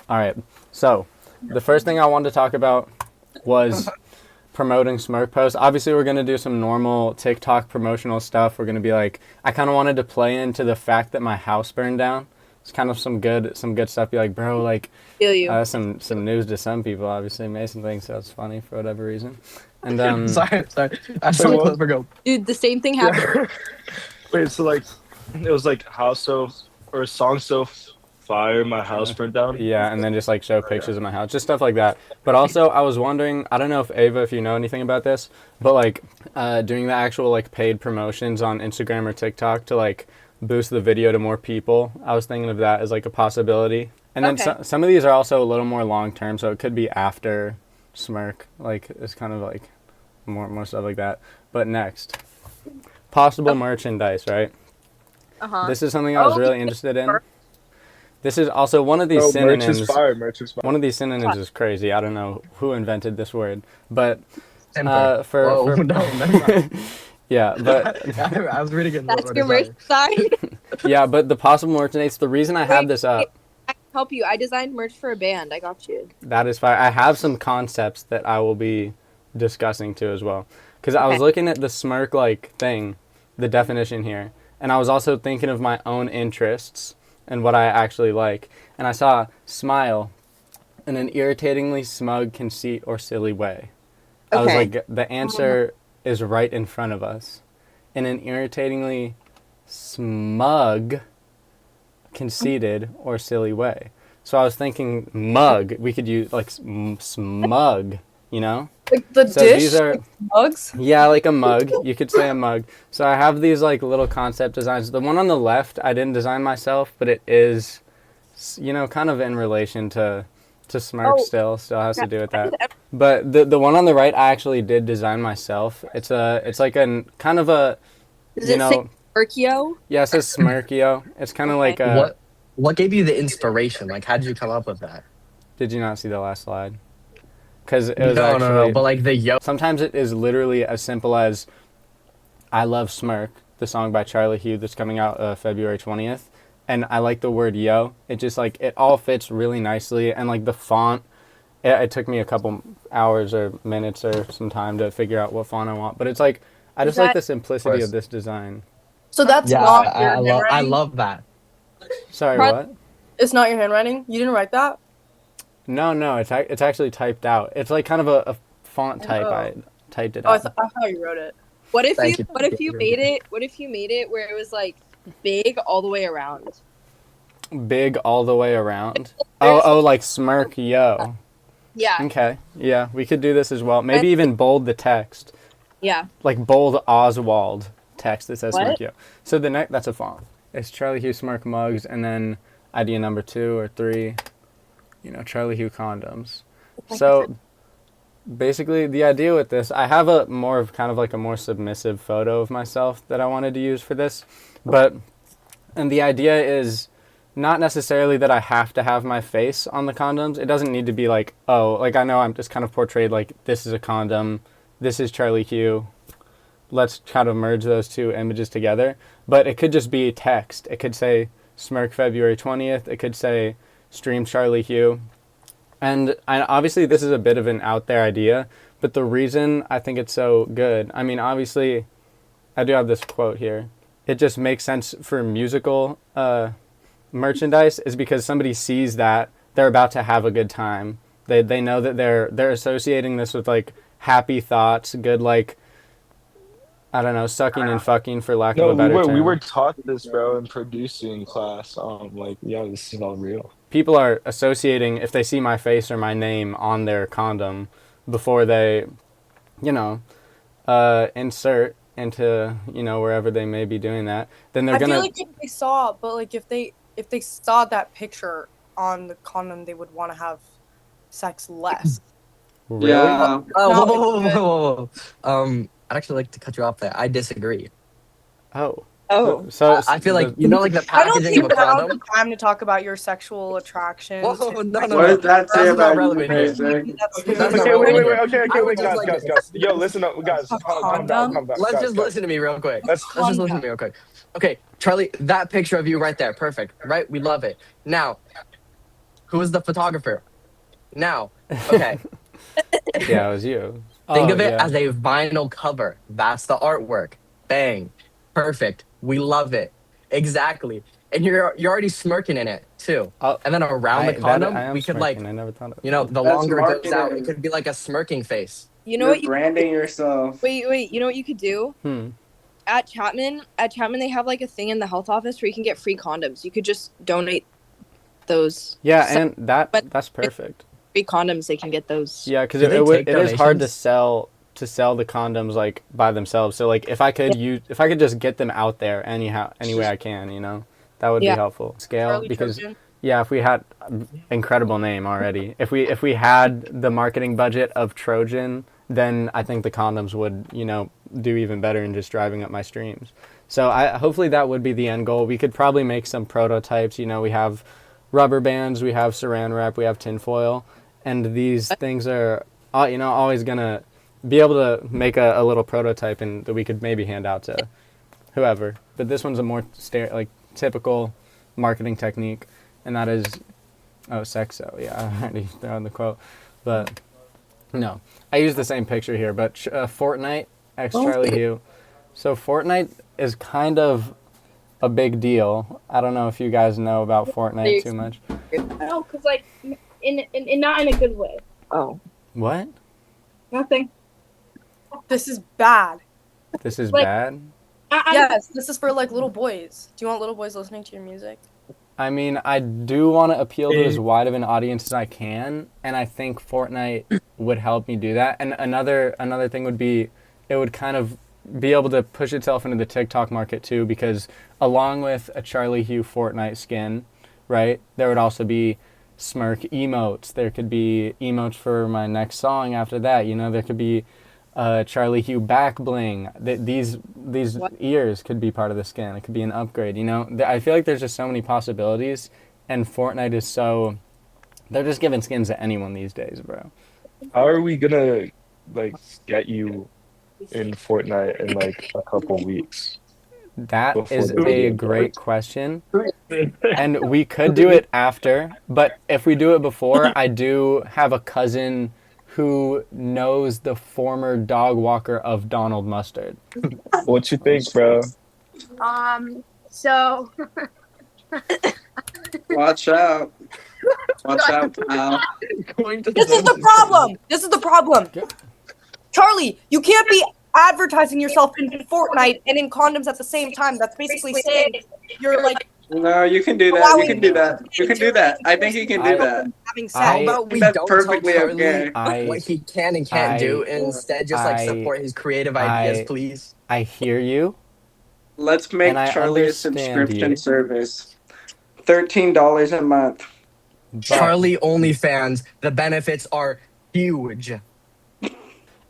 All right. So, the first thing I wanted to talk about was promoting Smirk posts. Obviously, we're going to do some normal TikTok promotional stuff. We're going to be like, I kind of wanted to play into the fact that my house burned down. It's kind of some good stuff. Be like, bro, like, Feel you. some news to some people. Obviously, Mason thinks that's funny for whatever reason. And Sorry. I Wait, saw the what? clip go. Dude, the same thing happened. Yeah. Wait, so like it was like house so or song so fire, my house burned down. yeah, and then just like show Oh, yeah. pictures of my house, just stuff like that. But also, I was wondering, I don't know if Ava, if you know anything about this, but like doing the actual like paid promotions on Instagram or TikTok to like boost the video to more people. I was thinking of that as like a possibility. And then Okay. some of these are also a little more long term, so it could be after Smirk. Like it's kind of like more stuff like that. But next, possible merchandise, right? Uh-huh. This is something I was really interested in. This is also one of these Oh, merch is synonyms. fire. Merch is fire. One of these synonyms is crazy. I don't know who invented this word, but Simper. for No, never mind. yeah, but I was reading it. That's your merch design. yeah, but the possible merchandise. The reason I have Wait, this up, I can help you. I designed merch for a band. I got you. that is fine. I have some concepts that I will be discussing too as well, because I was Okay. looking at the Smirk like thing, the definition here, and I was also thinking of my own interests and what I actually like, and I saw smile in an irritatingly smug conceit or silly way. I was Okay. like, the answer is right in front of us. In an irritatingly smug, conceited, or silly way. So I was thinking mug. We could use like smug, you know? Like the So these are, mugs? yeah, like a mug. You could say a mug. So I have these like little concept designs. The one on the left, I didn't design myself, but it is, kind of in relation to Smirk Oh, still has to do with that. But the one on the right I actually did design myself. It's like a kind of a Does you it say know Merkio? yeah, it says Smirkio. It's kind of like a What gave you the inspiration? Like, how did you come up with that? did you not see the last slide? Because it No, was no, no. actually But like the yo. sometimes it is literally as simple as I love Smirk, the song by Charlie Hugh that's coming out February 20th. And I like the word yo. It just like it all fits really nicely, and like the font. It took me a couple hours or minutes or some time to figure out what font I want, but it's like I Is just like that- the simplicity Course. of this design. So that's Yeah, not your I handwriting? love that. Sorry, Pro- what? It's not your handwriting? You didn't write that? No, it's actually typed out. It's like kind of a font type. Oh. I typed it Oh, I out. thought you wrote it. What if Thank you you. what if you made it where it was like big all the way around? Big all the way around. Oh, like Smirk, yo. Yeah. Okay, yeah, we could do this as well. Maybe even bold the text, Yeah. like bold Oswald text that says What? Smirk, yo. So that's a font. It's Charlie Hugh Smirk mugs, and then idea number 2 or 3, Charlie Hugh condoms. So basically, the idea with this, I have a more of kind of like a more submissive photo of myself that I wanted to use for this, and the idea is not necessarily that I have to have my face on the condoms. It doesn't need to be like, oh, like I know I'm just kind of portrayed like this is a condom, this is Charlie Hugh. Let's kind of merge those two images together. But it could just be text. It could say Smirk February 20th. It could say Stream Charlie Hugh. And obviously this is a bit of an out there idea, but the reason I think it's so good, I mean, obviously I do have this quote here. It just makes sense for musical merchandise is because somebody sees that they're about to have a good time. They know that they're associating this with like happy thoughts, good like I don't know, sucking and fucking for lack of No, a better term. we were taught this, bro, in producing class. Like, yeah, this is all real. People are associating if they see my face or my name on their condom before they, insert into wherever they may be doing that. Then they're I gonna. feel like if they saw that picture on the condom, they would want to have sex less. Really? Oh, No, whoa. I'd actually like to cut you off there. I disagree. Oh. Oh. So I feel like the- like the I don't packaging think of a now's condom. the time to talk about your sexual attractions. Whoa, no. What does that say That's not about you, relevant here. Mason? That's That's not Okay, relevant wait. here. Okay, I would wait, just guys. Yo, listen up, guys. A Calm down. Let's guys, just listen to me real quick. Let's Let's just listen to me real quick. Okay, Charlie, that picture of you right there, perfect. Right, we love it. Now, Who is the photographer? Now, okay, Yeah, it was you. think Oh, of it yeah. as a vinyl cover. That's the artwork. Bang. Perfect. We love it. Exactly. And you're already smirking in it too. Oh, And then around the I condom, am we could smirking. like, I never thought of the That's longer it goes out, it marketing. could be like a smirking face. You know You're what you branding yourself. wait, you know what you could do? Hmm. At Chapman they have like a thing in the health office where you can get free condoms. You could just donate those. Yeah, So and when that's perfect. free condoms, they can get those. Yeah, because Do they take it is hard to donations? sell the condoms like by themselves. So like if I could just get them out there any way I can, that would be Yeah. helpful. Scale Charlie because Trojan. yeah, if we had incredible name already. If we had the marketing budget of Trojan, then I think the condoms would, do even better in just driving up my streams. So hopefully that would be the end goal. We could probably make some prototypes. We have rubber bands, we have saran wrap, we have tinfoil, and these things are, always gonna be able to make a little prototype and that we could maybe hand out to whoever. But this one's a more typical marketing technique, and that is, sexo. Yeah, I already thrown the quote, but no, I use the same picture here. But Fortnite x Charlie Hugh. So Fortnite is kind of a big deal. I don't know if you guys know about Fortnite too much. No, because like in not in a good way. Oh. What? Nothing. This is bad. This is Like- bad? Yes, this is for like little boys. Do you want little boys listening to your music? I mean, I do want to appeal to as wide of an audience as I can, and I think Fortnite would help me do that. And another thing would be, it would kind of be able to push itself into the TikTok market too, because along with a Charlie Hugh Fortnite skin, right, there would also be Smirk emotes. There could be emotes for my next song after that. There could be Charlie Hugh back bling. These ears could be part of the skin. It could be an upgrade. I feel like there's just so many possibilities, and Fortnite is they're just giving skins to anyone these days, bro. How are we gonna get you in Fortnite in a couple weeks? That Before is the a video great question, and we could do it after. But if we do it before, I do have a cousin who knows the former dog walker of Donald Mustard. What you think, bro? So Watch out. Watch out, pal. Going to This is the problem. This is the problem. Charlie, you can't be advertising yourself in Fortnite and in condoms at the same time. That's basically saying you're like No, you can do that. You can do that. You can do that. I think you can do that. having sex. How about we That's don't perfectly tell Charlie okay. what he can and can't do, and instead just support his creative ideas, please? I hear you. Let's make And I Charlie a understand subscription you. service. $13 a month. But- Charlie OnlyFans, the benefits are huge.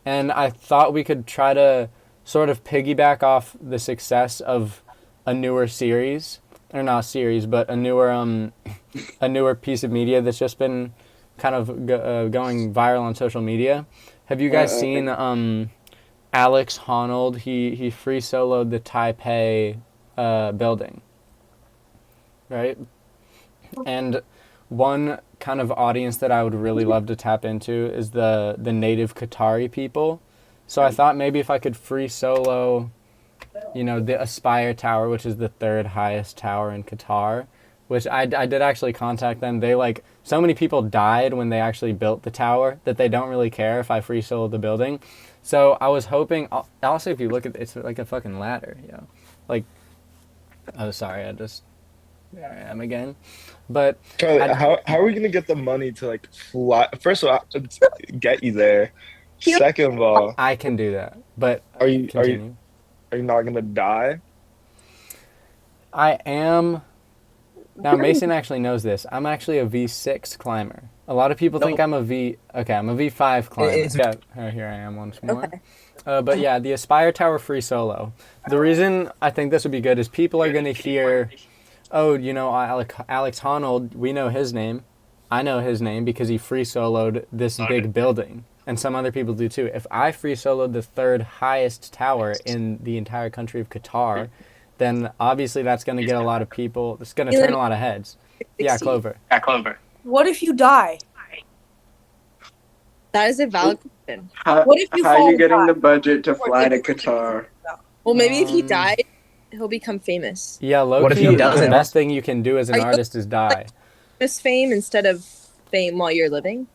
And I thought we could try to sort of piggyback off the success of a newer series, or not series, but a newer piece of media that's just been kind of going viral on social media. Have you guys seen Alex Honnold? He free soloed the Taipei building, right? And one kind of audience that I would really love to tap into is the native Qatari people. So I thought maybe if I could free solo, the Aspire Tower, which is the third highest tower in Qatar, which I did actually contact them. They so many people died when they actually built the tower that they don't really care if I free solo the building. So I was hoping, also if you look at it's like a fucking ladder, oh sorry, there I am again. But Charlie, how are we gonna get the money to fly? First of all, get you there. Second of all, I can do that. But are you continue. not gonna die? I am. Now Mason actually knows this. I'm actually a V6 climber. A lot of people think I'm a V5 climber. Here I am once more. Okay. But yeah, the Aspire Tower free solo. The reason I think this would be good is people are gonna hear, oh, Alex Honnold, we know his name. I know his name because he free soloed this big building. And some other people do too. If I free soloed the third highest tower in the entire country of Qatar, then obviously that's going to get a lot of people. It's going to turn a lot of heads. Yeah, Clover. What if you die? That is a valid question. What if you How are fall you and getting die? the budget to Or fly like, to what do you think Qatar? about? Well, maybe if he Um, dies, he'll become famous. Yeah, low What if he key, the doesn't? best thing you can do as an Are you artist is die. Famous fame instead of fame while you're living.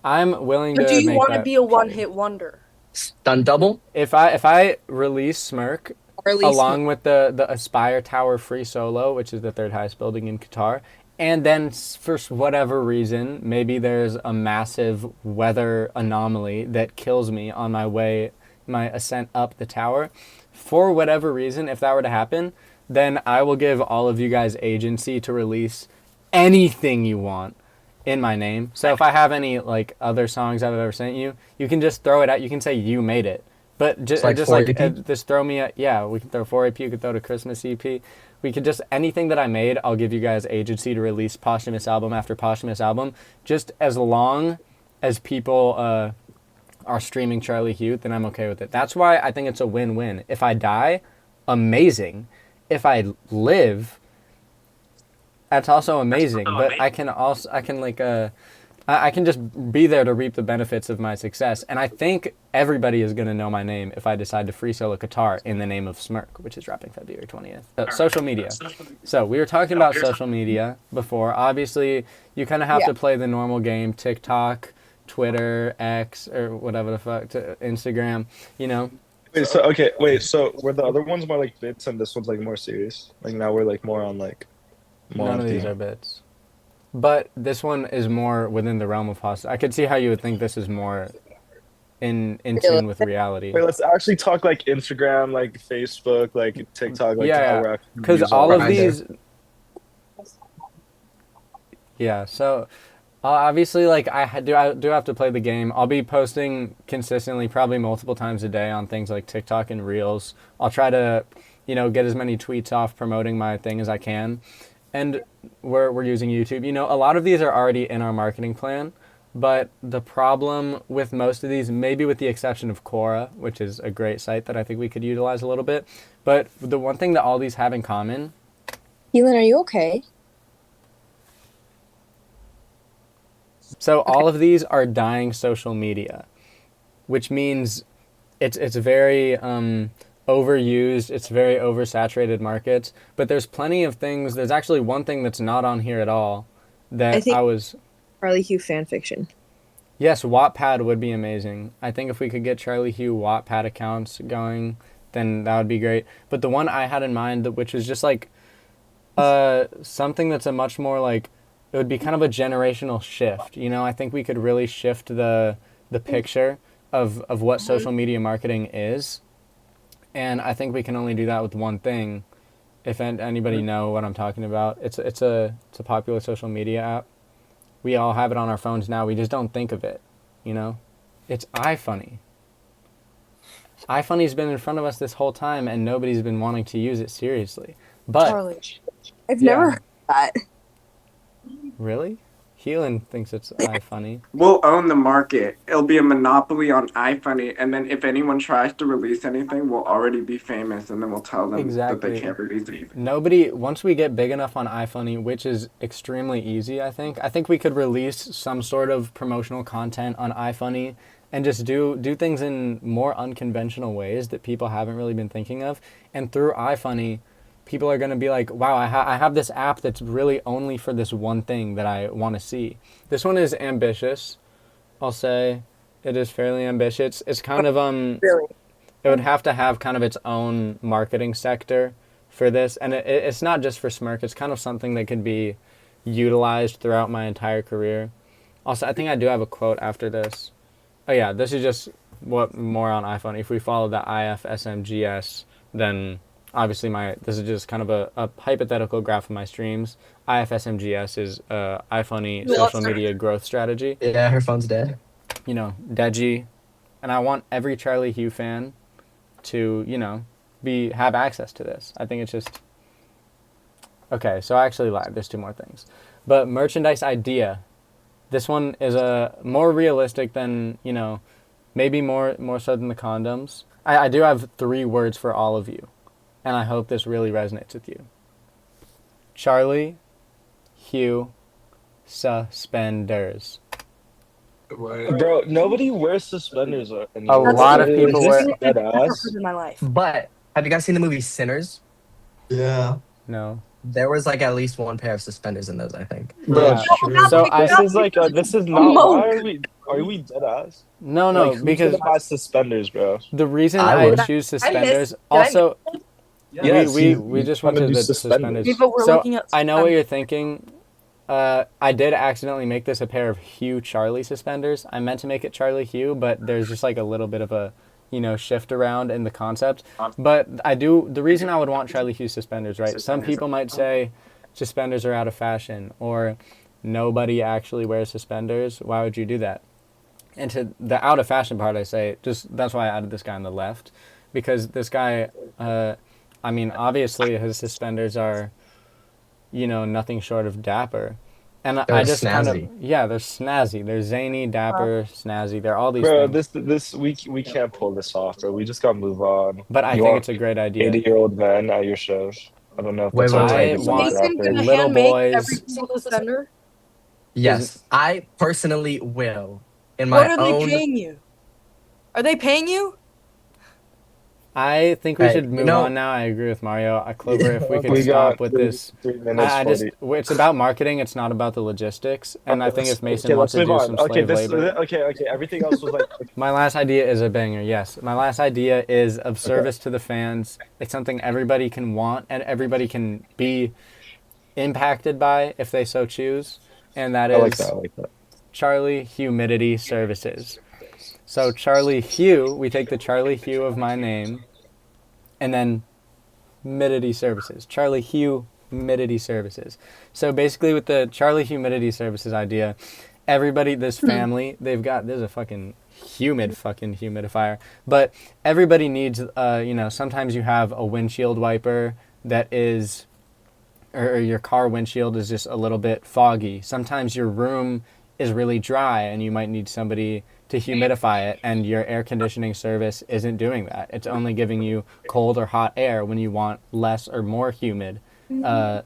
I'm willing Or do to you make want to that be a trade. one-hit wonder? Stunt double? If I release Smirk Or at least along with the Aspire Tower free solo, which is the third highest building in Qatar, and then for whatever reason, maybe there's a massive weather anomaly that kills me on my ascent up the tower. For whatever reason, if that were to happen, then I will give all of you guys agency to release anything you want in my name. So if I have any like other songs I've ever sent you, you can just throw it out. You can say you made it, but It's like 4 EP? just throw me a yeah. We can throw 4 EP. You could throw to Christmas EP. We could just anything that I made. I'll give you guys agency to release posthumous album after posthumous album, just as long as people are streaming Charlie Hugh. Then I'm okay with it. That's why I think it's a win-win. If I die, amazing. If I live, that's also amazing. But I can just be there to reap the benefits of my success. And I think everybody is going to know my name if I decide to free solo Qatar in the name of Smirk, which is dropping February 20th. Social media. So we were talking about social media before. Obviously, you kind of have to play the normal game, TikTok, Twitter, X, or whatever the fuck, Instagram, you know. So were the other ones more like bits and this one's like more serious? Like now we're like more on like more None on of these theme. are bits. But this one is more within the realm of hostility. I could see how you would think this is more in tune with reality. Wait, let's actually talk like Instagram, like Facebook, like TikTok, like how Yeah, we're actually because use all of Grindr. these. Yeah, so obviously, like I do have to play the game. I'll be posting consistently, probably multiple times a day on things like TikTok and Reels. I'll try to, get as many tweets off promoting my thing as I can, and we're using YouTube. A lot of these are already in our marketing plan, but the problem with most of these, maybe with the exception of Quora, which is a great site that I think we could utilize a little bit, but the one thing that all these have in common. Keelan, are you okay? So all of these are dying social media, which means it's very overused. It's very oversaturated markets. But there's plenty of things. There's actually one thing that's not on here at all that I think I was. Charlie Hugh fan fiction. Yes, Wattpad would be amazing. I think if we could get Charlie Hugh Wattpad accounts going, then that would be great. But the one I had in mind, which was just like something that's a much more like, it would be kind of a generational shift. I think we could really shift the picture of what social media marketing is. And I think we can only do that with one thing. If anybody know what I'm talking about, it's a popular social media app. We all have it on our phones now. We just don't think of it, It's iFunny. iFunny's been in front of us this whole time, and nobody's been wanting to use it seriously. But Charlie. I've Yeah. never heard that. really, Keelan thinks it's iFunny. We'll own the market. It'll be a monopoly on iFunny, and then if anyone tries to release anything, we'll already be famous, and then we'll tell them that they Exactly. can't release anything. Nobody, once we get big enough on iFunny, which is extremely easy, I think we could release some sort of promotional content on iFunny and just do things in more unconventional ways that people haven't really been thinking of. And through iFunny, people are going to be like, wow, I have this app that's really only for this one thing that I want to see. This one is ambitious, I'll say. It is fairly ambitious. It's kind of, Really? it would have to have kind of its own marketing sector for this. And it's not just for Smirk. It's kind of something that could be utilized throughout my entire career. Also, I think I do have a quote after this. Oh yeah, this is just what more on iPhone. If we follow the IFSMGS, then obviously this is just kind of a hypothetical graph of my streams. IFSMGS is iPhone social media growth strategy. Yeah, her phone's dead. Deji. And I want every Charlie Hugh fan to, have access to this. I think it's just... Okay, so I actually lied. There's 2 more things. But merchandise idea. This one is more realistic than, maybe more so than the condoms. I do have 3 words for all of you. And I hope this really resonates with you. Charlie Hugh suspenders. Bro, nobody wears suspenders anymore. A lot of people wear. Dead I've never ass. heard in my life. But have you guys seen the movie Sinners? Yeah. No. There was like at least one pair of suspenders in those, I think. Bro, Yeah. True. So this is like this is not. Why are we dead ass? No, Like, who's because gonna buy suspenders, bro? the reason I I would. choose I suspenders Did I also. Yes, we just went to wanna do the suspenders. suspenders. Yeah, but we're So looking at I know what you're thinking. I did accidentally make this a pair of Hugh Charlie suspenders. I meant to make it Charlie Hugh, but there's just like a little bit of a, shift around in the concept. But the reason I would want Charlie Hugh suspenders, right? Some people might say suspenders are out of fashion, or nobody actually wears suspenders. Why would you do that? And to the out of fashion part, I say, that's why I added this guy on the left, because this guy, obviously his suspenders are, nothing short of dapper. And They're I just snazzy. kind of, they're snazzy. They're zany, dapper, snazzy. They're all these Bro, things. we can't pull this off, bro. We just gotta move on. But I You think want it's a great idea. 80-year-old men at your shows. I don't know if Wait, that's wait, okay wait. to I put want out Mason there. gonna little hand make boys. every single suspender? Yes, I personally will. In What my are they own. paying you? Are they paying you? I think we Hey, should move on now. I agree with Mario. Clover, if we could We stop got with this. 3 minutes, I 40. it's about marketing. It's not about the logistics. And I think if Mason Okay, wants let's to move do on. some Okay, slave labor. okay. Everything else was like. My last idea is a banger, yes. My last idea is of service to the fans. It's something everybody can want and everybody can be impacted by if they so choose. And that I like is that. I like that. Charlie Hughmidity Services. So Charlie Hugh, we take the Charlie Hugh of my name, and then Humidity Services. Charlie Hughmidity Services. So basically with the Charlie Hughmidity Services idea, everybody, this family, there's a fucking humidifier, but everybody needs, sometimes you have a windshield wiper that is, or your car windshield is just a little bit foggy. Sometimes your room is really dry and you might need somebody to humidify it, and your air conditioning service isn't doing that. It's only giving you cold or hot air when you want less or more humid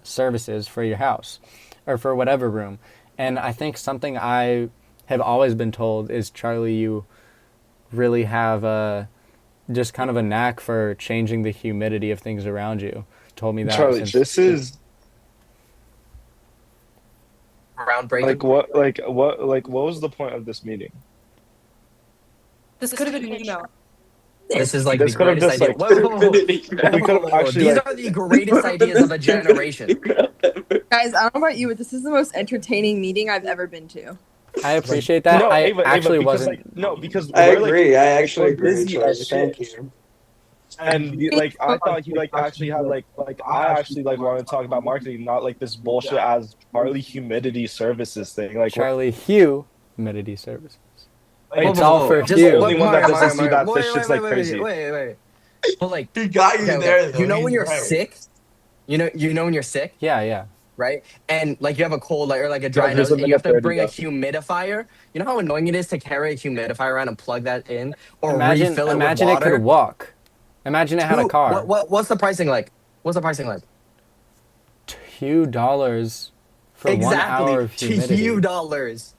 services for your house or for whatever room. And I think something I have always been told is, Charlie, you really have just kind of a knack for changing the humidity of things around you. Told me that. Charlie, since- this is Groundbreaking. what was the point of this meeting? This could have been an email. This is like This the could have greatest just, idea. like, Whoa, whoa, whoa. We could have actually These like, are the greatest ideas of a generation. Guys, I don't know about you, but this is the most entertaining meeting I've ever been to. I appreciate that. no, I Ava, actually because, wasn't. like, no, because I we're, like, agree. I actually we're agree, busy Charlie. as shit. Thank you. And like I thought you like actually had like I actually like wanted to talk about marketing, not like this bullshit as Charlie Humidity Services thing. Like Charlie Hughmidity Services. like, It's all for Just- Hugh. the only one that Mario, doesn't see that Mario, this wait, shit's wait, like wait, crazy. Wait. But like, He got you okay, there. Though. you know when He's you're right. sick, you know when you're sick, Yeah. right? And like you have a cold, like, or like a dry Yeah, there's nose, a and you have to minute bring a 30 humidifier. You know how annoying it is to carry a humidifier around and plug that in, or Imagine refill it it with water. could walk. Imagine it had a car. What's the pricing like? What's the pricing like? $2 for 1 hour of humidity. $2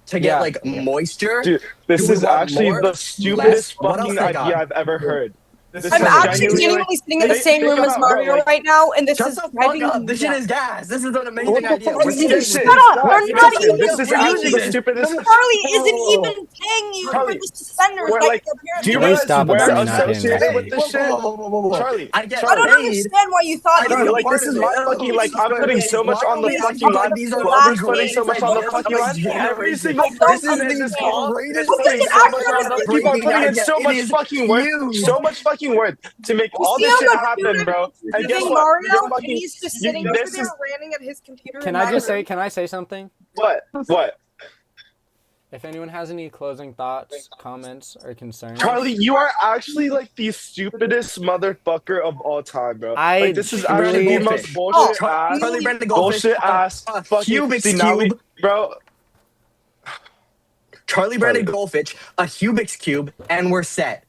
to get Yeah. like moisture. Dude, this Do we is want actually more? the stupidest Less? What fucking else they got? idea I've ever heard. This I'm is actually genuinely, genuinely sitting in the think- same think room as about, bro, Mario like, right now, and this Shut is the fuck driving up! me This shit nuts. is gas. This is an amazing What the idea. fuck We're is stealing this this. shit? Shut up! Stop. We're not This even is paying actually the you. stupidest. Charlie isn't even paying you Charlie, for the suspenders. we're that like, apparently do you Please realize stop we're about me not paying associated this. with this shit? Charlie, I get I don't paid. understand why you thought I you don't could know, like part this of is it. my fucking like I'm putting so much on the fucking line. Clover's putting so much on the fucking line. Every single person in this call is putting so much on. People are putting in so much fucking work, so much fucking work to make You all see this how shit much happen, food bro. I'm And guess giving what? Mario, You're and fucking. he's just sitting over This there is ranting at his computer. Can in I my just room. say? Can I say something? what? If anyone has any closing thoughts, comments, or concerns, Charlie, you are actually like the stupidest motherfucker of all time, bro. I Like this is truly- actually the most bullshit ass, Charlie Brandon Goldfish, bullshit ass, fucking. Hubix See now we, cube. bro. Charlie Brandon Charlie. Goldfish, a Hubix cube, and we're set.